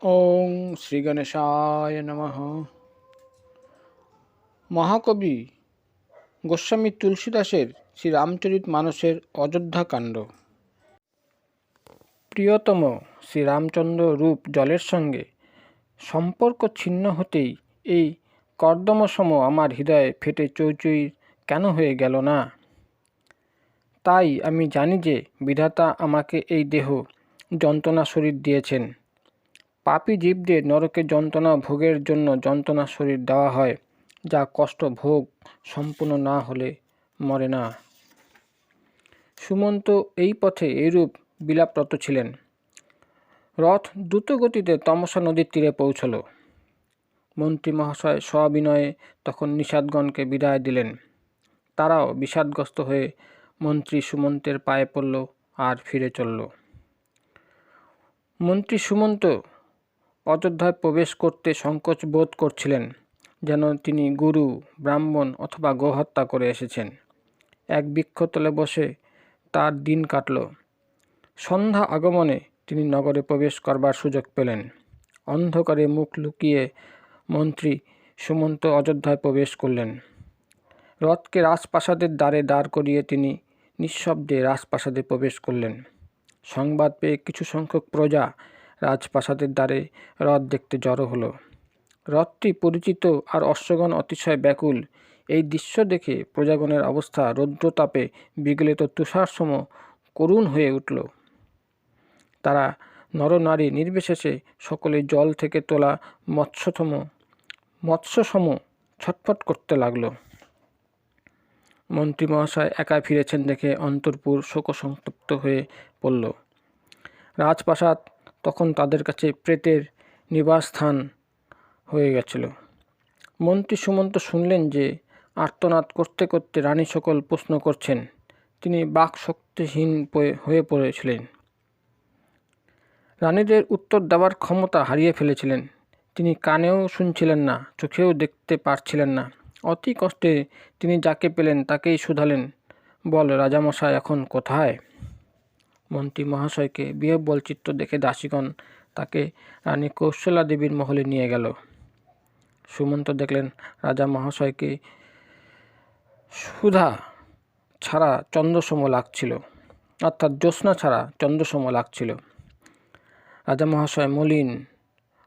ওং শ্রী গণেশায় নমঃ। মহাকবি গোস্বামী তুলসীদাসের শ্রীরামচরিতমানসের অযোধ্যাকাণ্ড। প্রিয়তম শ্রীরামচন্দ্র রূপ জলের সঙ্গে সম্পর্ক ছিন্ন হতেই এই কর্দমসম আমার হৃদয়ে ফেটে চৌচৌই কেন হয়ে গেল না? তাই আমি জানি যে বিধাতা আমাকে এই দেহ যন্ত্রণা শরীর দিয়েছেন। পাপী জীবদের নরকে যন্ত্রণা ভোগের জন্য যন্ত্রণা শরীর দেওয়া হয়, যা কষ্ট ভোগ সম্পূর্ণ না হলে মরে না। সুমন্ত এই পথে এইরূপ বিলাপরত ছিলেন। রথ দ্রুতগতিতে তমসা নদীর তীরে পৌঁছল। মন্ত্রী মহাশয় সবিনয়ে তখন নিষাদগণকে বিদায় দিলেন। তারাও বিষাদগ্রস্ত হয়ে মন্ত্রী সুমন্তের পায়ে পড়ল আর ফিরে চলল। মন্ত্রী সুমন্ত অযোধ্যায় প্রবেশ করতে সংকোচ বোধ করছিলেন, যেন তিনি গুরু, ব্রাহ্মণ অথবা গোহত্যা করে এসেছেন। এক বৃক্ষতলে বসে তার দিন কাটল। সন্ধ্যা আগমনে তিনি নগরে প্রবেশ করবার সুযোগ পেলেন। অন্ধকারে মুখ লুকিয়ে মন্ত্রী সুমন্ত অযোধ্যায় প্রবেশ করলেন। রথকে রাজপ্রাসাদের দ্বারে দাঁড় করিয়ে তিনি নিঃশব্দে রাজপ্রাসাদে প্রবেশ করলেন। সংবাদ পেয়ে কিছু সংখ্যক প্রজা রাজপ্রাসাদের দ্বারে রথ দেখতে জড়ো হলো। রথটি পরিচিত আর অশ্বগণ অতিশয় ব্যাকুল। এই দৃশ্য দেখে প্রজাগণের অবস্থা রৌদ্রতাপে বিগলিত তুষারসম করুণ হয়ে উঠল। তারা নরনারী নির্বিশেষে সকলে জল থেকে তোলা মৎস্যসম ছটফট করতে লাগল। মন্ত্রী মহাশয় একা ফিরেছেন দেখে অন্তরপুর শোকসন্তপ্ত হয়ে পড়ল। রাজপ্রাসাদ তখন তাদের কাছে প্রেতের নিবাসস্থান হয়ে গেছিল। মন্ত্রী সুমন্ত শুনলেন যে আর্তনাদ করতে করতে রানী সকল প্রশ্ন করছেন। তিনি বাকশক্তিহীন হয়ে পড়েছিলেন। রানীদের উত্তর দেওয়ার ক্ষমতা হারিয়ে ফেলেছিলেন। তিনি কানেও শুনছিলেন না, চোখেও দেখতে পারছিলেন না। অতি কষ্টে তিনি যাকে পেলেন তাকেই শুধালেন, বল রাজামশাই এখন কোথায়? মন্ত্রী মহাশয়কে বিহ্বল চিত্ত দেখে দাসীগণ তাকে রানী কৌশলা দেবীর মহলে নিয়ে গেল। সুমন্ত দেখলেন রাজা মহাশয়কে সুধা ছাড়া চন্দ্রসম লাগছিল, অর্থাৎ জ্যোৎস্না ছাড়া চন্দ্রসম লাগছিল। রাজা মহাশয় মলিন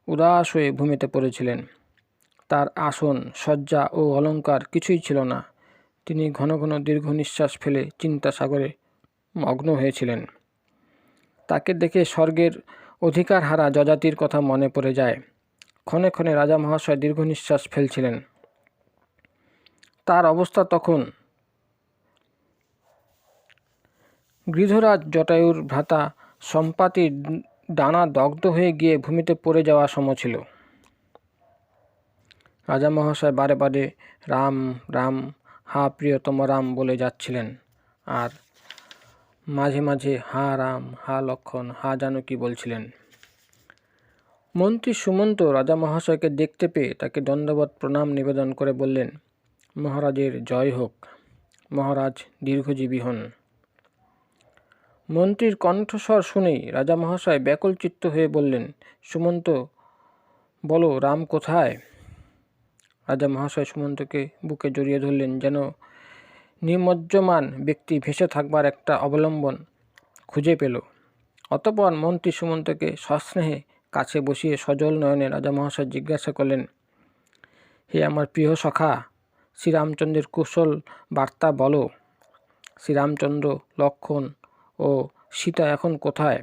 উদাস হয়ে ভূমিতে পড়েছিলেন। তার আসন, শয্যা ও অলঙ্কার কিছুই ছিল না। তিনি ঘন ঘন দীর্ঘ নিঃশ্বাস ফেলে চিন্তাসাগরে মগ্ন হয়েছিলেন। তাকে দেখে স্বর্গের অধিকার হারা যযাতির কথা মনে পড়ে যায়। ক্ষণে ক্ষণে রাজা মহাশয় দীর্ঘ নিঃশ্বাস ফেলছিলেন। তার অবস্থা তখন গৃধরাজ জটায়ুর ভ্রাতা সম্পাতির ডানা দগ্ধ হয়ে গিয়ে ভূমিতে পড়ে যাওয়া সম ছিল। রাজা মহাশয় বারে বারে রাম রাম, হা প্রিয়তম রাম বলে যাচ্ছিলেন, আর মাঝে মাঝে হা রাম, হা লক্ষণ, হা জানকী বলছিলেন। মন্ত্রী সুমন্ত রাজা মহাশয়কে দেখতে পেয়ে তাকে দণ্ডবৎ প্রণাম নিবেদন করে বললেন, মহারাজের জয় হোক, মহারাজ দীর্ঘজীবী হন। মন্ত্রীর কণ্ঠস্বর শুনেই রাজা মহাশয় ব্যাকুল চিত্ত হয়ে বললেন, সুমন্ত, বলো রাম কোথায়? রাজা মহাশয় সুমন্তকে বুকে জড়িয়ে ধরলেন, যেন নিমজ্জমান ব্যক্তি ভেসে থাকবার একটা অবলম্বন খুঁজে পেল। অতঃপর মন্ত্রী সুমন্তকে সস্নেহে কাছে বসিয়ে সজল নয়নে রাজা মহাশয় জিজ্ঞাসা করলেন, হে আমার প্রিয় সখা, শ্রীরামচন্দ্রের কুশল বার্তা বলো। শ্রীরামচন্দ্র, লক্ষ্মণ ও সীতা এখন কোথায়?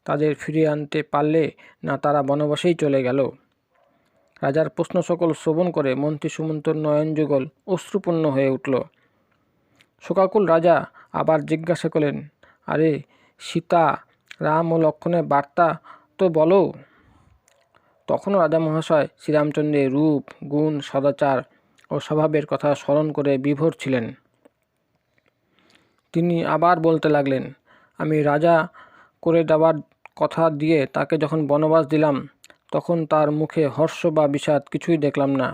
তাদের ফিরিয়ে আনতে পারলে না তারা বনবাসেই চলে গেল? রাজার প্রশ্ন সকল শ্রবণ করে মন্ত্রী সুমন্তর নয়নযুগল অশ্রুপূর্ণ হয়ে উঠল। শোকাকুল রাজা আবার জিজ্ঞাসা করলেন, আরে সীতা, রাম ও লক্ষ্মণের বার্তা তো বলো। তখনও রাজা মহাশয় শ্রীরামচন্দ্রের রূপ, গুণ, সদাচার ও স্বভাবের কথা স্মরণ করে বিভোর ছিলেন। তিনি আবার বলতে লাগলেন, আমি রাজা করে দেওয়ার কথা দিয়ে তাকে যখন বনবাস দিলাম, তখন তার মুখে হর্ষ বা বিষাদ কিছুই দেখলাম না।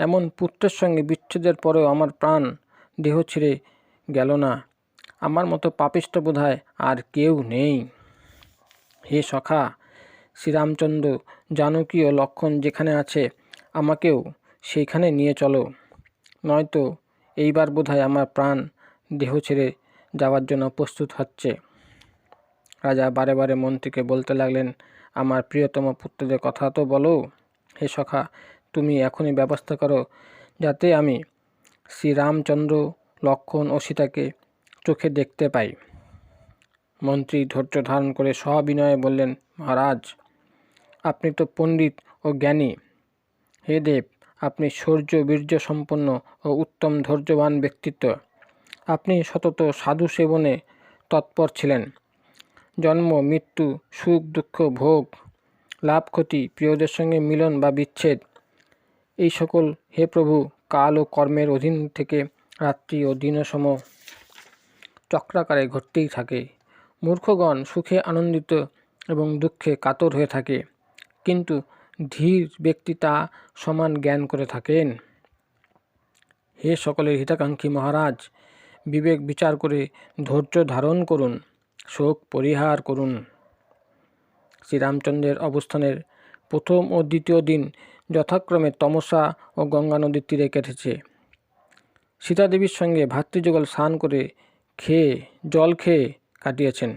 এমন পুত্রের সঙ্গে বিচ্ছেদের পরেও আমার প্রাণ দেহ ছেড়ে গেল না। আমার মতো পাপিষ্ঠ বোধহয় আর কেউ নেই। হে সখা, শ্রীরামচন্দ্র, জানকী ও লক্ষ্মণ যেখানে আছে আমাকেও সেইখানে নিয়ে চলো, নয়তো এইবার বোধহয় আমার প্রাণ দেহ ছেড়ে যাওয়ার জন্য প্রস্তুত হচ্ছে। রাজা বারে বারে মন্ত্রীকে বলতে লাগলেন, আমার প্রিয়তম পুত্রদের কথা তো বলো। হে সখা, তুমি এখনই ব্যবস্থা করো যাতে আমি শ্রীরামচন্দ্র, লক্ষ্মণ ও সীতাকে চোখে দেখতে পাই। মন্ত্রী ধৈর্য ধারণ করে সবিনয়ে বললেন, মহারাজ, আপনি তো পণ্ডিত ও জ্ঞানী। হে দেব, আপনি শৌর্য বীর্য সম্পন্ন ও উত্তম ধৈর্যবান ব্যক্তিত্ব। আপনি সতত সাধু সেবনে তৎপর ছিলেন। জন্ম মৃত্যু, সুখ দুঃখ, ভোগ লাভ ক্ষতি, প্রিয়দের সঙ্গে মিলন বা বিচ্ছেদ, এই সকল হে প্রভু কাল ও কর্মের অধীন থেকে রাত্রি ও দিনসম চক্রাকারে ঘটতেই থাকে। মূর্খগণ সুখে আনন্দিত এবং দুঃখে কাতর হয়ে থাকে, কিন্তু ধীর ব্যক্তি তা সমান জ্ঞান করে থাকেন। হে সকলের হিতাকাঙ্ক্ষী মহারাজ, বিবেক বিচার করে ধৈর্য ধারণ করুন, শোক পরিহার করুন। শ্রীরামচন্দ্রের অবস্থানের প্রথম ও দ্বিতীয় দিন যথাক্রমে তমসা ও গঙ্গা নদীর তীরে কেটেছে। সীতাদেবীর সঙ্গে ভাতৃযুগল স্নান করে জল খেয়ে কাটিয়েছেন।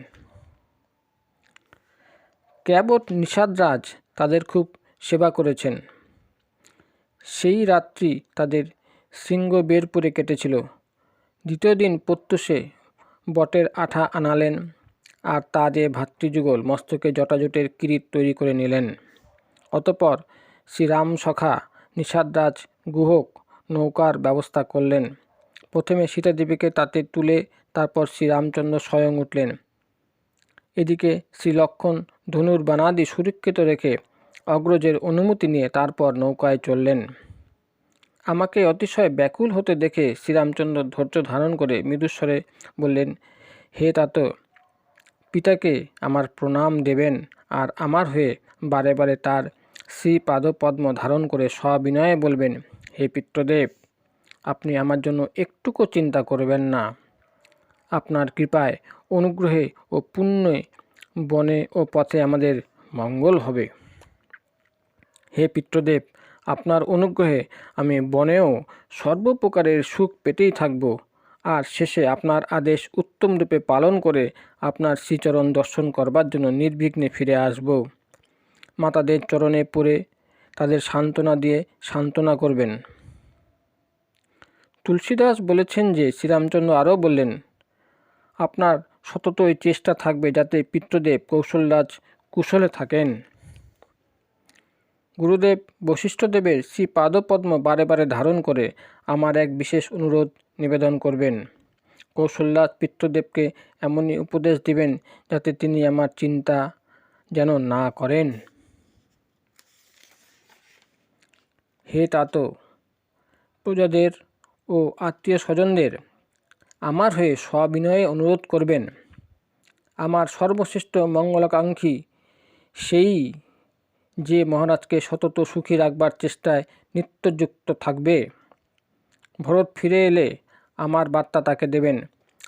কেবট নিষাদরাজ তাদের খুব সেবা করেছেন। সেই রাত্রি তাদের শৃঙ্গবেরপুরে কেটেছিল। দ্বিতীয় দিন প্রত্যুষে বটের আঠা আনালেন, আর তা দিয়ে ভাতৃযুগল মস্তকে জটাজুটের কিরীট তৈরি করে নিলেন। অতঃপর শ্রীরাম সখা নিষাদরাজ গুহক নৌকার ব্যবস্থা করলেন। প্রথমে সীতাদেবীকে তাতে তুলে তারপর শ্রীরামচন্দ্র স্বয়ং উঠলেন। এদিকে শ্রীলক্ষ্মণ ধনুর বানাদি সুরক্ষিত রেখে অগ্রজের অনুমতি নিয়ে তারপর নৌকায় চললেন। আমাকে অতিশয় ব্যাকুল হতে দেখে শ্রীরামচন্দ্র ধৈর্য ধারণ করে মৃদুস্বরে বললেন, হে তাত, পিতাকে আমার প্রণাম দেবেন, আর আমার হয়ে বারে বারে তার শ্রীপাদপদ্ম ধারণ করে সবিনয়ে বলবেন, হে পিতৃদেব, আপনি আমার জন্য একটুকু চিন্তা করবেন না। আপনার কৃপায়, অনুগ্রহে ও পুণ্যে বনে ও পথে আমাদের মঙ্গল হবে। হে পিতৃদেব, আপনার অনুগ্রহে আমি বনেও সর্বপ্রকারের সুখ পেতেই থাকব, আর শেষে আপনার আদেশ উত্তম রূপে পালন করে আপনার শ্রীচরণ দর্শন করবার জন্য নির্বিঘ্নে ফিরে আসব। মাতাদের চরণে পড়ে তাদের সান্ত্বনা দিয়ে সান্ত্বনা করবেন। তুলসীদাস বলেছেন যে, শ্রীরামচন্দ্র আরও বললেন, আপনার সততই চেষ্টা থাকবে যাতে পিতৃদেব কৌশলরাজ কুশলে থাকেন। গুরুদেব বশিষ্ঠদেবের শ্রীপাদপদ্ম বারে বারে ধারণ করে আমার এক বিশেষ অনুরোধ নিবেদন করবেন। কৌশলরাজ পিতৃদেবকে এমনই উপদেশ দিবেন যাতে তিনি আমার চিন্তা যেন না করেন। হে তাত, প্রজাদের ও আত্মীয় স্বজনদের আমার হয়ে সবিনয়ে অনুরোধ করবেন। আমার সর্বশ্রেষ্ঠ মঙ্গলাকাঙ্ক্ষী সেই যে মহারাজকে সতত সুখী রাখবার চেষ্টায় নিত্যযুক্ত থাকবে। ভরত ফিরে এলে আমার বার্তা তাকে দেবেন।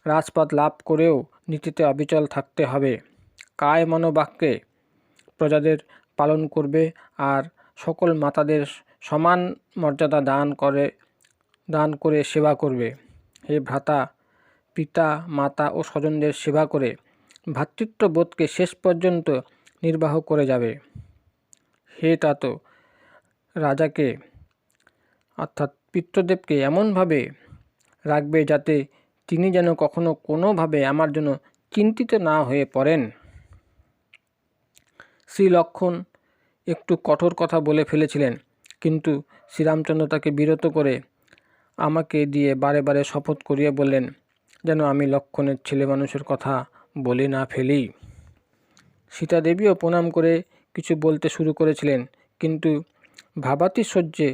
রাজপদ লাভ করেও নীতিতে অবিচল থাকতে হবে। কায় মনোবাক্যে প্রজাদের পালন করবে, আর সকল মাতাদের সমান মর্যাদা দান করে সেবা করবে। হে ভ্রাতা, পিতা মাতা ও স্বজনদের সেবা করে ভ্রাতৃত্ববোধকে শেষ পর্যন্ত নির্বাহ করে যাবে। হে তাত, রাজাকে অর্থাৎ পিতৃদেবকে এমনভাবে রাখবে যাতে তিনি যেন কখনো কোনোভাবে আমার জন্য চিন্তিত না হয়ে পড়েন। শ্রীলক্ষ্মণ একটু কঠোর কথা বলে ফেলেছিলেন, কিন্তু শ্রীরামচন্দ্র তাকে বিরত করে আমাকে দিয়ে বারে বারে শপথ করিয়ে বললেন যেন আমি লক্ষ্মণের ছেলে মানুষের কথা বলে না ফেলি। সীতাদেবীও প্রণাম করে কিছু বলতে শুরু করেছিলেন, কিন্তু ভাবাতিশয্যে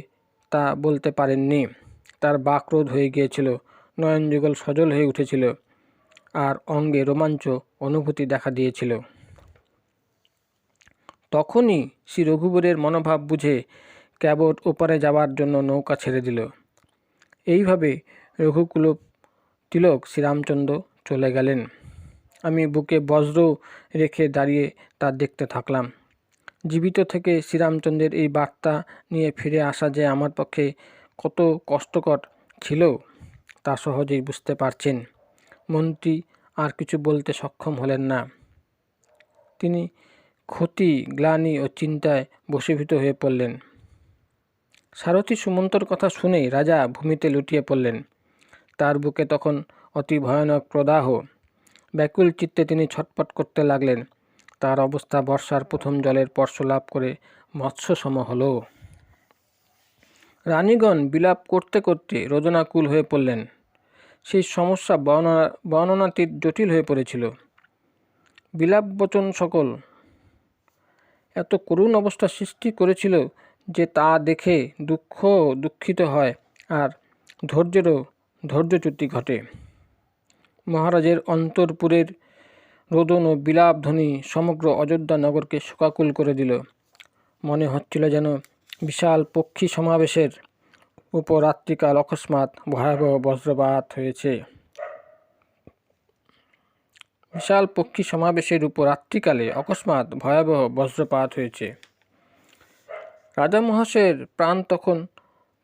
তা বলতে পারেননি। তার বাকরোধ হয়ে গিয়েছিল, নয়নযুগল সজল হয়ে উঠেছিল, আর অঙ্গে রোমাঞ্চ অনুভূতি দেখা দিয়েছিল। তখনই শ্রী রঘুবরের মনোভাব বুঝে কেবট ওপারে যাওয়ার জন্য নৌকা ছেড়ে দিল। এইভাবে রঘুকুল তিলক শ্রীরামচন্দ্র চলে গেলেন। আমি বুকে বজ্র রেখে দাঁড়িয়ে তা দেখতে থাকলাম। জীবিত থেকে শ্রীরামচন্দ্রের এই বার্তা নিয়ে ফিরে আসা যে আমার পক্ষে কত কষ্টকর ছিল তা সহজেই বুঝতে পারছেন। মন্ত্রী আর কিছু বলতে সক্ষম হলেন না। তিনি ক্ষতি, গ্লানি ও চিন্তায় বশীভূত হয়ে পড়লেন। সারথি সুমন্তর কথা শুনেই রাজা ভূমিতে লুটিয়ে পড়লেন। তার বুকে তখন অতি ভয়ানক প্রদাহ। ব্যাকুল চিত্তে তিনি ছটপট করতে লাগলেন। তার অবস্থা বর্ষার প্রথম জলের স্পর্শ লাভ করে মৎস্যসম হল। রানীগণ বিলাপ করতে করতে রোদনাকুল হয়ে পড়লেন। সেই সমস্যা বর্ণনাতীত জটিল হয়ে পড়েছিল। বিলাপ বচন সকল এত করুণ অবস্থা সৃষ্টি করেছিল যে তা দেখে দুঃখিত হয় আর ধৈর্যচ্যুতি ঘটে। মহারাজের অন্তরপুরের রোদন ও বিলাপ ধ্বনি সমগ্র অযোধ্যা নগরকে শোকাকুল করে দিল। মনে হচ্ছিল যেন বিশাল পক্ষী সমাবেশের উপর রাত্রিকাল অকস্মাৎ ভয়াবহ বজ্রপাত হয়েছে। বিশাল পক্ষী সমাবেশের উপর রাত্রিকালে অকস্মাৎ ভয়াবহ বজ্রপাত হয়েছে। রাজা মহাশয়ের প্রাণ তখন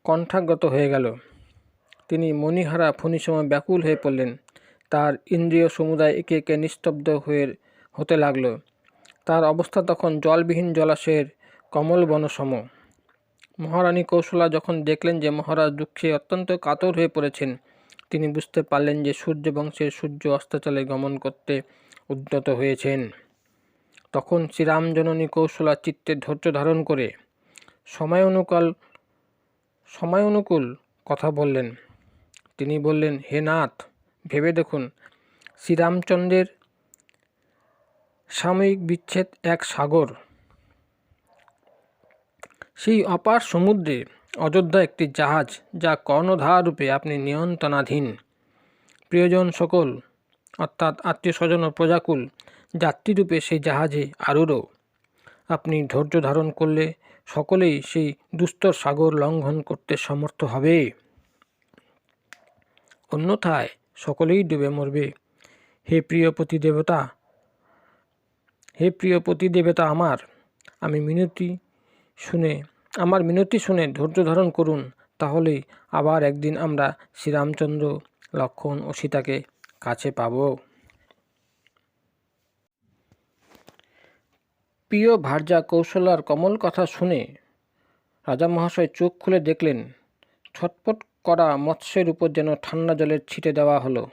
কণ্ঠাগত হয়ে গেল। তিনি মণিহারা ফণিসম ব্যাকুল হয়ে পড়লেন। তার ইন্দ্রিয় সমুদায় একে একে নিস্তব্ধ হতে লাগল। তার অবস্থা তখন জলবিহীন জলাশয়ের কমলবনসম। মহারানী কৌশলা যখন দেখলেন যে মহারাজ দুঃখে অত্যন্ত কাতর হয়ে পড়েছেন, তিনি বুঝতে পারলেন যে সূর্যবংশের সূর্য অস্তাচলে গমন করতে উদ্যত হয়েছেন। তখন শ্রীরামজননী কৌশলা চিত্তে ধৈর্য ধারণ করে সময়ানুকূল কথা বললেন। তিনি বললেন, হে নাথ, ভেবে দেখুন, শ্রীরামচন্দ্রের সাময়িক বিচ্ছেদ এক সাগর। সেই অপার সমুদ্রে অযোধ্যা একটি জাহাজ, যা কর্ণধার রূপে আপনি নিয়ন্ত্রণাধীন। প্রিয়জন সকল অর্থাৎ আত্মীয় স্বজন ও প্রজাকুল যাত্রীরূপে সেই জাহাজে আরূঢ়। আপনি ধৈর্য ধারণ করলে সকলেই সেই দুস্তর সাগর লঙ্ঘন করতে সমর্থ হবে, অন্যথায় সকলেই ডুবে মরবে। হে প্রিয় পতি দেবতা আমার মিনতি শুনে ধৈর্য ধারণ করুন। তাহলেই আবার একদিন আমরা শ্রীরামচন্দ্র, লক্ষ্মণ ও সীতাকে কাছে পাব। প্রিয় ভার্যা কৌশলার কমল কথা শুনে রাজা মহাশয় চোখ খুলে দেখলেন, ছটপট করা মৎস্যের উপর যেন ঠান্ডা জলের ছিটে দেওয়া হলো।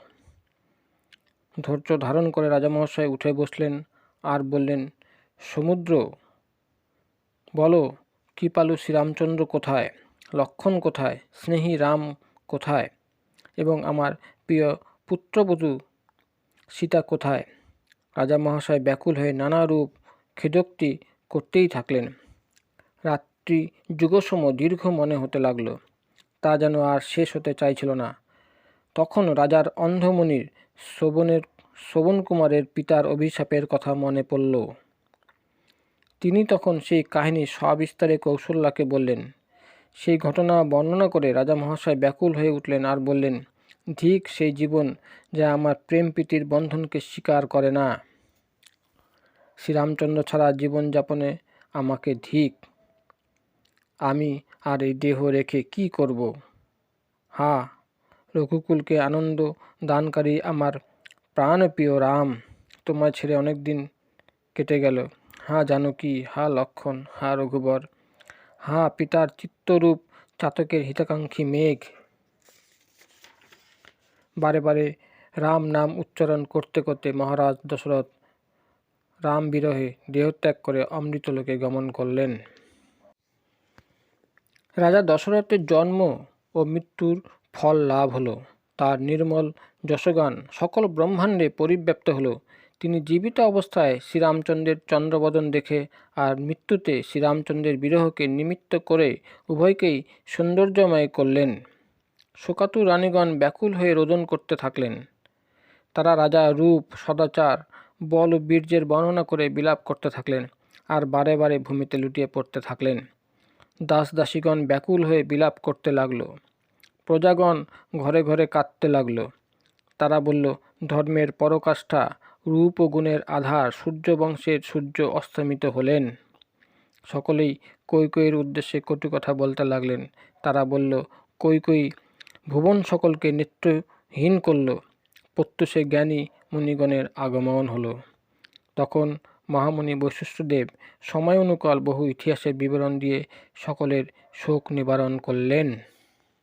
ধৈর্য ধারণ করে রাজামহাশয় উঠে বসলেন আর বললেন, সমুদ্র, বলো, কৃপালু শ্রীরামচন্দ্র কোথায়? লক্ষ্মণ কোথায়? স্নেহী রাম কোথায়? এবং আমার প্রিয় পুত্রবধূ সীতা কোথায়? রাজা মহাশয় ব্যাকুল হয়ে নানা রূপ খেদোক্তি করতেই থাকলেন। রাত্রি যুগসম দীর্ঘ মনে হতে লাগল। তা যেন আর শেষ হতে চাইছিল না। তখন রাজার অন্ধমণির শ্রবণকুমারের পিতার অভিশাপের কথা মনে পড়ল। তিনি তখন সেই কাহিনী সবিস্তারে কৌশল্যাকে বললেন। সেই ঘটনা বর্ণনা করে রাজা মহাশয় ব্যাকুল হয়ে উঠলেন আর বললেন, ধিক সেই জীবন যা আমার প্রেম প্রীতির বন্ধনকে স্বীকার করে না। শ্রীরামচন্দ্র ছাড়া জীবনযাপনে আমাকে ধিক। আমি আর এই দেহ রেখে কি করব? হা, রঘুকুলকে আনন্দ দানকারী আমার প্রাণপ্রিয় রাম, তোমায় ছেড়ে অনেক দিন কেটে গেল। হা জানকী, হা লক্ষ্মণ, হা রঘুবর, হা পিতার চিত্তরূপ চাতকের হিতাকাঙ্ক্ষী মেঘ। বারে বারে রাম নাম উচ্চারণ করতে করতে মহারাজ দশরথ রাম বিরহে দেহত্যাগ করে অমৃতলোকে গমন করলেন। রাজা দশরথের জন্ম ও মৃত্যুর ফল লাভ হলো। তার নির্মল যশগান সকল ব্রহ্মাণ্ডে পরিব্যাপ্ত হলো। তিনি জীবিত অবস্থায় শ্রীরামচন্দ্রের চন্দ্রবদন দেখে আর মৃত্যুতে শ্রীরামচন্দ্রের বিরহকে নিমিত্ত করে উভয়কেই সৌন্দর্যময় করলেন। শোকাতুর রানীগণ ব্যাকুল হয়ে রোদন করতে থাকলেন। তারা রাজা রূপ, সদাচার, বল ও বীর্যের বর্ণনা করে বিলাপ করতে থাকলেন আর বারে বারে ভূমিতে লুটিয়ে পড়তে থাকলেন। দাসদাসীগণ ব্যাকুল হয়ে বিলাপ করতে লাগলো। প্রজাগণ ঘরে ঘরে কাঁদতে লাগলো। তারা বলল, ধর্মের পরাকাষ্ঠা, রূপ ও গুণের আধার সূর্যবংশের সূর্য অস্তমিত হলেন। সকলেই কৈকেয়ীর উদ্দেশ্যে কটু কথা বলতে লাগলেন। তারা বলল, কৈকেয়ী ভুবন সকলকে নেত্রহীন করল। প্রত্যুষে জ্ঞানী মুনিগণের আগমন হলো। তখন মহামুনি বৈশিষ্ট্যদেব সময় অনুকাল বহু ইতিহাসের বিবরণ দিয়ে সকলের শোক নিবারণ করলেন।